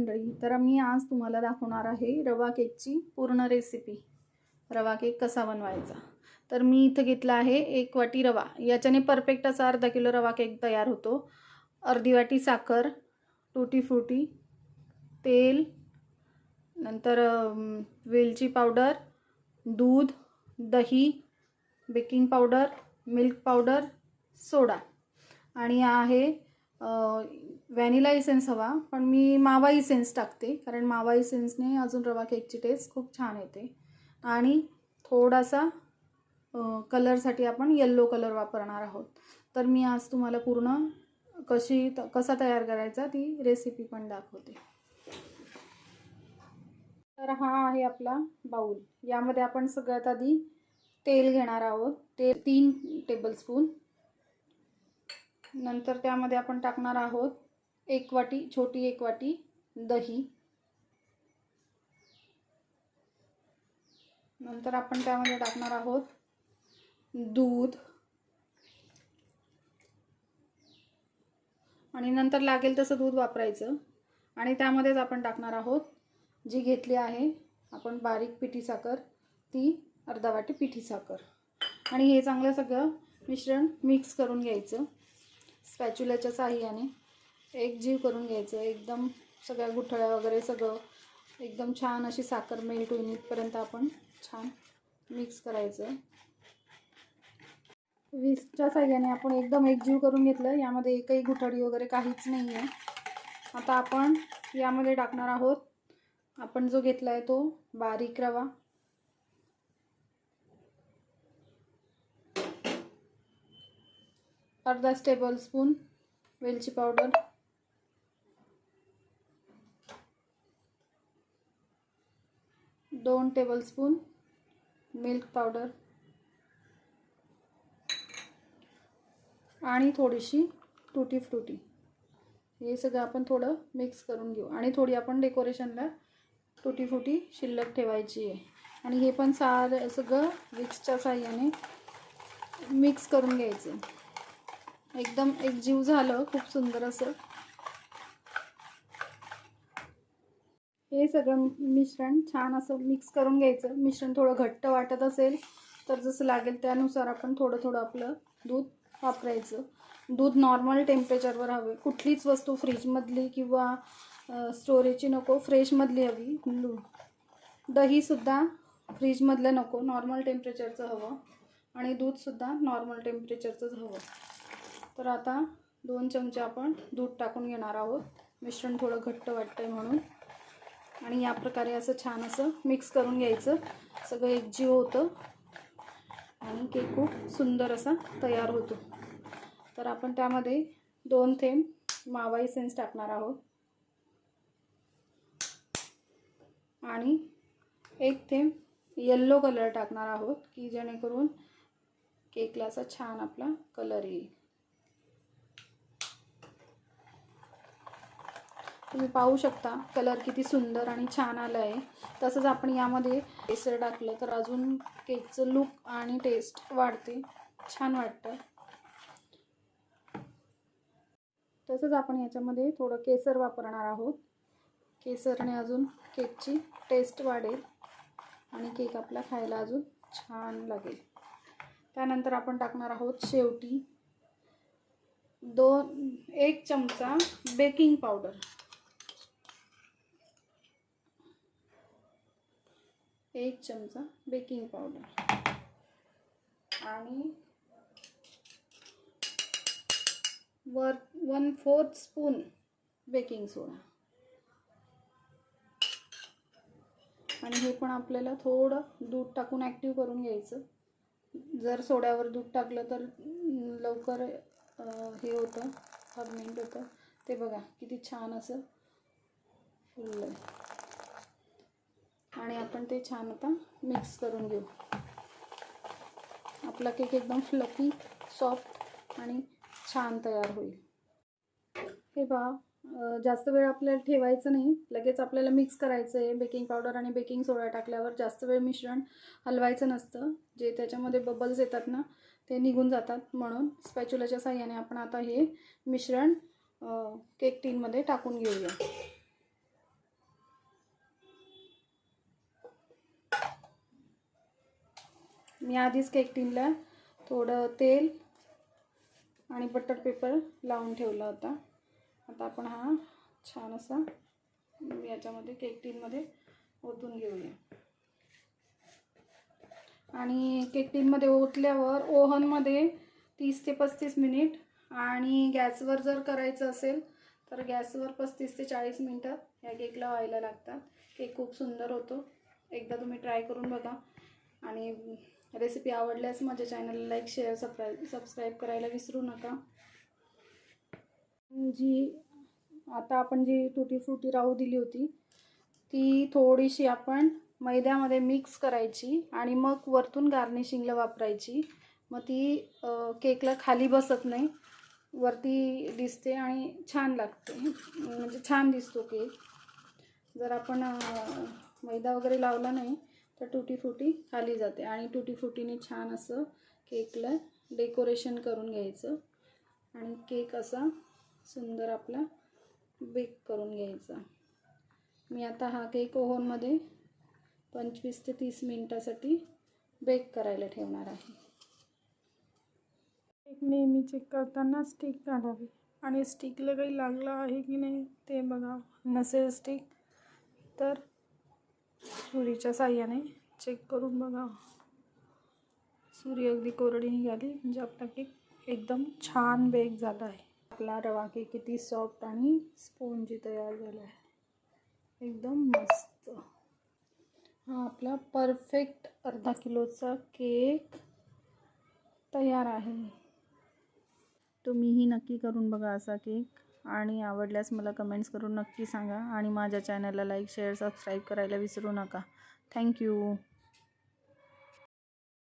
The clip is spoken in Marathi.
मंडळी, तर मी आज तुम्हाला दाखवणार आहे रवा केकची पूर्ण रेसिपी. रवा केक कसा बनवायचा. तर मी इथं घेतला आहे 1 वाटी रवा. याच्याने परफेक्ट असा अर्धा किलो रवा केक तयार होतो. अर्धी वाटी साखर, टूटी फ्रूटी, तेल, नंतर वेलची पावडर, दूध, दही, बेकिंग पावडर, मिल्क पावडर, सोडा आणि आहे व्हॅनिला इसेन्स हवा, पण मी मावा इसेन्स टाकते कारण मावा इसेन्सने अजून रवा केकची टेस्ट खूप छान येते. आणि थोडासा कलरसाठी आपण येलो कलर वापरणार आहोत. तर मी आज तुम्हाला पूर्ण कसा तयार करायचा ती रेसिपी पण दाखवते. तर हा आहे आपला बाउल. यामध्ये आपण सगळ्यात आधी तेल घेणार आहोत. ते 3 टेबलस्पून. नंतर त्यामध्ये आपण टाकणार आहोत 1 वाटी, छोटी 1 वाटी दही. नंतर आपण त्यामध्ये टाकणार आहोत दूध आणि नंतर लागेल तसं दूध वापरायचं. आणि त्यामध्येच आपण टाकणार आहोत जी घेतली आहे आपण बारीक पिठी साखर, ती अर्धा वाटी पिठी साखर. आणि हे चांगलं सगळं मिश्रण मिक्स करून घ्यायचं. स्पॅच्युलाच्या साहाय्याने एकजीव करून घ्यायचं. एकदम सगळ्या गुठळ्या वगैरे सगळं एकदम छान अशी साखर मेल्ट होईपर्यंत आपण छान मिक्स करायचं. विस्कच्या साहाय्याने आपण एकदम एकजीव करून घेतलं. यामध्ये एकही गुठळी वगैरे काहीच नाही आहे. आता आपण यामध्ये टाकणार आहोत आपण जो घेतला आहे तो बारीक रवा. अर्धा टेबलस्पून वेलची पावडर, 2 टेबलस्पून मिल्क पावडर आणि थोडीशी टूटी फ्रूटी. हे सगळं आपण थोडं मिक्स करून घेऊ. आणि थोडी आपण डेकोरेशनला टूटी फ्रूटी शिल्लक ठेवायची आहे. आणि हे पण सगळं विक्सच्या साहाय्याने मिक्स करून घ्यायचं. एकदम एकजीव झालं खूप सुंदर असं. हे सगळं मिश्रण छान असं मिक्स करून घ्यायचं. मिश्रण थोडं घट्ट वाटत असेल तर जसं लागेल त्यानुसार आपण थोडं आपलं दूध वापरायचं. दूध नॉर्मल टेम्परेचरवर हवे. कुठलीच वस्तू फ्रीजमधली किंवा स्टोरेजची नको, फ्रेशमधली हवी. दहीसुद्धा फ्रीजमधलं नको, नॉर्मल टेम्परेचरचं हवं. आणि दूधसुद्धा नॉर्मल टेम्परेचरचंच हवं. तर आता 2 चमचे आपण दूध टाकून घेणार आहोत. मिश्रण थोडं घट्ट वाटतंय म्हणून. आणि या प्रकारे असं छान असं मिक्स करून घ्यायचं. सगळं एकजीव होतं आणि केक खूप सुंदर असा तयार होतो. तर आपण त्यामध्ये 2 थेंब मावा इसेन्स टाकणार आहोत आणि 1 थेंब येलो कलर टाकणार आहोत की जेणेकरून केकला असा छान आपला कलर येईल. तुम्ही पाहू शकता कलर किती सुंदर आणि छान आला आहे. तसंच आपण यामध्ये केसर टाकलं तर अजून केकचं लुक आणि टेस्ट वाढते, छान वाटतं. तसंच आपण याच्यामध्ये थोडं केसर वापरणार आहोत. केसरने अजून केकची टेस्ट वाढेल आणि केक आपला खायला अजून छान लागेल. त्यानंतर आपण टाकणार आहोत शेवटी 1 चमचा बेकिंग पावडर. 1 चमचा बेकिंग पावडर आणि 1/4 स्पून बेकिंग सोडा. आणि हे पण आपल्याला थोडं दूध टाकून ॲक्टिव्ह करून घ्यायचं. जर सोड्यावर दूध टाकलं तर लवकर हे होतं, फर्मेंट होतं. ते बघा किती छान असं फुललं आहे. आणि आपण ते छान आता मिक्स करून घेऊ. आपला केक एकदम फ्लफी, सॉफ्ट आणि छान तयार होईल. हे पहा, जास्त वेळ आपल्याला ठेवायचं नाही. लगेच आपल्याला मिक्स करायचं आहे. बेकिंग पावडर आणि बेकिंग सोडा टाकल्यावर जास्त वेळ मिश्रण हलवायचं नसतं. जे त्याच्यामध्ये बबल्स येतात ना ते निघून जातात. म्हणून स्पॅच्युलाच्या साहाय्याने आपण आता हे मिश्रण केक टीनमध्ये टाकून घेऊया. मी आधीच केक टिनला थोडं तेल आणि बटर पेपर लावून ठेवला होता. आता आपण हा छान असा याच्यामध्ये केक टिनमध्ये ओतून घेऊया. आणि केक टिनमध्ये ओतल्यावर ओव्हनमध्ये 30 ते 35 मिनिट आणि गॅसवर जर करायचं असेल तर गॅसवर 35 ते 40 मिनटं या केकला व्हायला लागतात. केक खूप सुंदर होतो. एकदा तुम्ही ट्राय करून बघा आणि रेसिपी आवडल्यास माझ्या चॅनलला लाईक शेअर सबस्क्राईब करायला विसरू नका. आता आपण जी टुटी फ्रुटी राहू दिली होती ती थोडीशी आपण मैद्यामध्ये मिक्स करायची आणि मग वरतून गार्निशिंगला वापरायची. मग ती केकला खाली बसत नाही, वरती दिसते आणि छान लागते, म्हणजे छान दिसतो केक. जर आपण मैदा वगैरे लावला नाही तर टुटी फ्रुटी खाली जाते. आणि टुटी फ्रुटीने छान असं केकला डेकोरेशन करून घ्यायचं आणि केक असा सुंदर आपला बेक करून घ्यायचा. मी आता हा केक ओव्हनमध्ये 25 ते 30 मिनिटासाठी बेक करायला ठेवणार आहे. केक नेहमी चेक करताना स्टिक काढावी आणि स्टिकला काही लागलं आहे की नाही ते बघा. नसेल स्टिक तर सुरीच्या साह्याने चेक करून बघा. सुरी अगदी कोरडी निघाली म्हणजे आपला केक एकदम छान बेक झाला आहे. आपला रवा केक किती सॉफ्ट आणि स्पॉन्जी तयार झाला आहे, एकदम मस्त. हा आपला परफेक्ट अर्धा किलोचा केक तयार आहे. तुम्हीही नक्की करून बघा असा केक आणि आवडल्यास मला कमेंट्स करून नक्की सांगा. आणि माझ्या चॅनलला लाईक शेअर सबस्क्राईब करायला विसरू नका. थँक्यू.